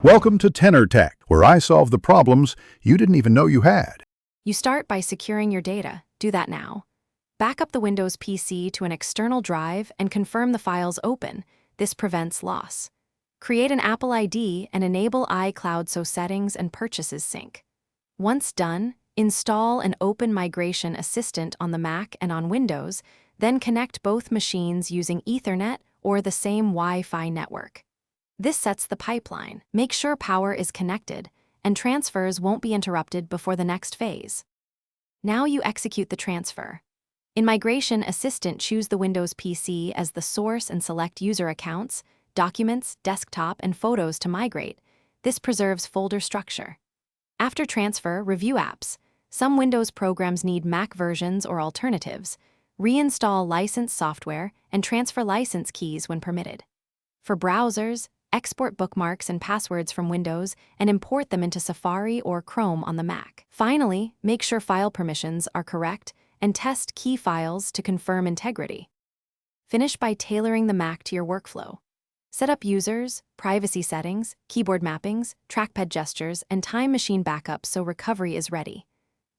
Welcome to Tenor Tech, where I solve the problems you didn't even know you had. You start by securing your data. Do that now. Back up the Windows PC to an external drive and confirm the files open. This prevents loss. Create an Apple ID and enable iCloud so settings and purchases sync. Once done, install and open Migration Assistant on the Mac and on Windows, then connect both machines using Ethernet or the same Wi-Fi network. This sets the pipeline. Make sure power is connected, and transfers won't be interrupted before the next phase. Now you execute the transfer. In Migration Assistant, choose the Windows PC as the source and select user accounts, documents, desktop, and photos to migrate. This preserves folder structure. After transfer, review apps. Some Windows programs need Mac versions or alternatives. Reinstall licensed software and transfer license keys when permitted. For browsers, export bookmarks and passwords from Windows and import them into Safari or Chrome on the Mac. Finally, make sure file permissions are correct and test key files to confirm integrity. Finish by tailoring the Mac to your workflow. Set up users, privacy settings, keyboard mappings, trackpad gestures, and time machine backup so recovery is ready.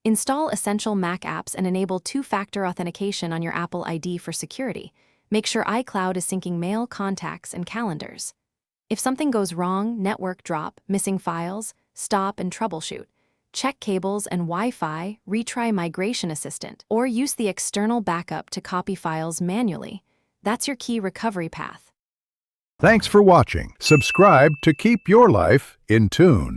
Install essential Mac apps and enable two-factor authentication on your Apple ID for security. Make sure iCloud is syncing mail, contacts, and calendars. If something goes wrong, network drop, missing files, stop and troubleshoot. Check cables and Wi-Fi, retry Migration Assistant, or use the external backup to copy files manually. That's your key recovery path. Thanks for watching. Subscribe to keep your life in tune.